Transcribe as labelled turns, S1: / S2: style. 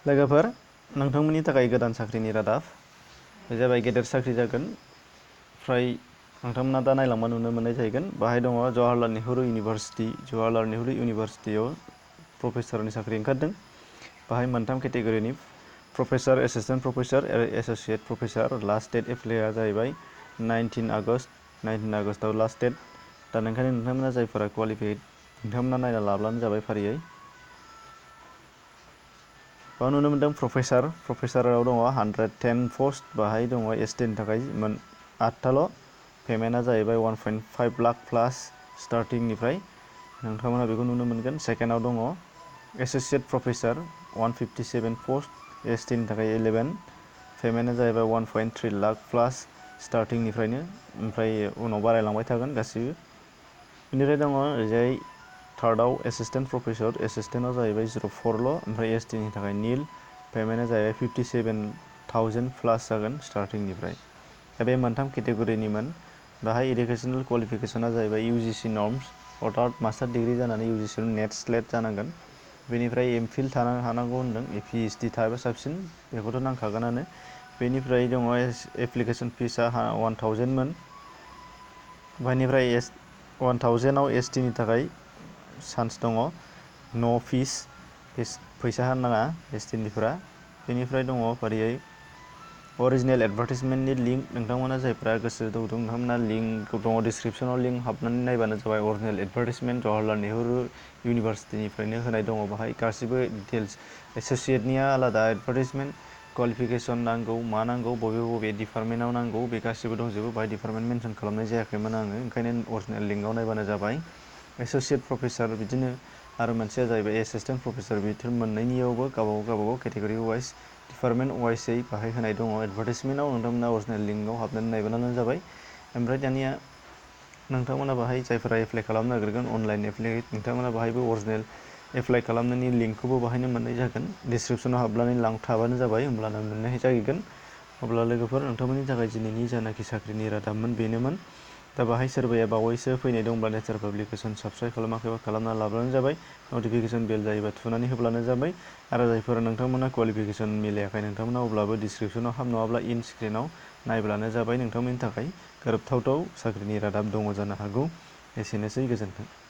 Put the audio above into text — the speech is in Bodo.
S1: लोगोफोर नोंथांमोननि थाखाय गोदान साख्रिनि रादाब बे जाबाय गेदेर साख्रि जागोन फ्राय नोंथांमोना दा नायलांबा नुनो मोननाय जाहैगोन बाहाय दङ जवाहरलाल नेहरू इउनिभारसिटियाव प्रफेसरनि साख्रि ओंखारदों बाहाय मोनथाम केटेगरिनि प्रफेसर एसिस्टेन्ट प्रफेसर आरो एस'सिएट प्रफेसर लास्ट डेट एप्लाइआ जाहैबाय 19 आगस्टआव लास्ट डेट दा ओंखायनो नोंथांमोना जायफोरा क्वालिफाइड नोंथांमोना नायना लाब्लानो जाबाय फारियै बाव नुनो मोनदों प्रफेसराव दङ 110 पोस्ट बाहाय दङ एसटिनि थाखाय 8टाल' पेमेन्टआ जाहैबाय 1.5 लाख प्लास स्टार्टिंनिफ्राय नोंथांमोना बेखौ नुनो मोनगोन सेकेन्डआव दङ एस'सिएट प्रफेसर 157 पोस्ट एसटिनि थाखाय 11 पेमेन्टआ जाहैबाय 1.3 लाख प्लास स्टार्टिंनिफ्रायनो ओमफ्राय उनाव बारायलांबाय थागोन गासिबो बेनिफ्राय दङ ओरैजाय थार्डआव एसिस्टेन्ट प्रफेसर एसिस्टेन्टआव जाहैबाय 04ल' ओमफ्राय एसटिनि थाखाय नील पेमेन्टआ जाहैबाय 57,000 प्लास जागोन स्टार्टिंनिफ्राय दा बे मोनथाम केटेगरिनिमोन बाहाय इडुकेसनेल क्वालिफिकेसना जाहैबाय UGC नर्म्स अर्थात मास्टार डिग्री जानानै UGC नेट स्लेट जानांगोन बेनिफ्राय एमफिल थानो हानांगौ होनदों PhD थायोबा साबसिन बेखौथ' नांखागोनानो बेनिफ्राय दङ एप्लिकेसन फिसआ 1000 मोन बेनिफ्राय 1000आव एसटिनि थाखाय चान्स दङ नो फिस फैसा होनाङा एसटिनिफ्रा बेनिफ्राय दङ फारियै अरिजिनेल एडभार्टाइजमेन्टनि लिंक नोंथांमोना जायफ्रा गोसो दं नोंथांमोना लिंक दङ डिसक्रिपसनाव लिंक हाबनानै नायबानो जाबाय अरिजिनेल एडभार्टाइजमेन्ट जवाहरलाल नेहरू इउनिभारसिटिनिफ्रायनो होनाय दङ बाहाय गासिबो डिटेल्स एस'सिएटनिया आलादा एडभार्टाइजमेन्ट क्वालिफिकेसन नांगौ मा नांगौ बबे डिपार्टमेन्टआव नांगौ बे गासिबो दंजोबो बाहाय डिपार्टमेन्ट मेनसन खालामनाय जायाखैमोन आङो ओंखायनो अरिजिनेल लिंकआव नायबानो जाबाय एस'सिएट प्रफेसर बिदिनो आरो मोनसेया जाहैबाय एसिस्टेन्ट प्रफेसर बिसोर मोननैनियावबो गावबागाव केटेगरि वाइज डिपार्टमेन्ट वाइजै बाहाय होनाय दङ एडभार्टाइजमेन्टआव नोंथांमोना अरिजिनेल लिंकआव हाबनानै नायबानो जाबाय ओमफ्राय दानिया नोंथांमोना बाहाय जायफोरा एप्लाइ खालामनो नागिरगोन अनलाइन एप्लाइ नोंथांमोना बाहायबो अरिजिनेल एप्लाइ खालामनायनि लिंकखौबो बाहायनो मोननाय जागोन डिसक्रिपसनाव हाबनानै थाबानो जाबाय होमब्लानो मोननाय जाहैगोन अब्ला लोगोफोर नोंथांमोननि थाखाय दिनैनि जानाखि साख्रिनि रादाबमोन बेनोमोन दा बाहाय सोरबाया बावैसो फैनाय दंब्ला नेचार पाब्लिकेसन साबस्क्राइब खालामाखैबा खालामना लाब्लानो जाबाय नटिफिकेसन बेल जायोबा थुनानै होब्लानो जाबाय आरो जायफोरा नोंथांमोना क्वालिफिकेसन मिलायाखै नोंथांमोना अब्लाबो डिसक्रिपसनाव हाब नङाब्ला इन स्क्रिनाव नायब्लानो जाबाय नोंथांमोननि थाखाय गोरोबथावथाव साख्रिनि रादाब दङ जानो हागौ एसेनोसै गोजोन्थों।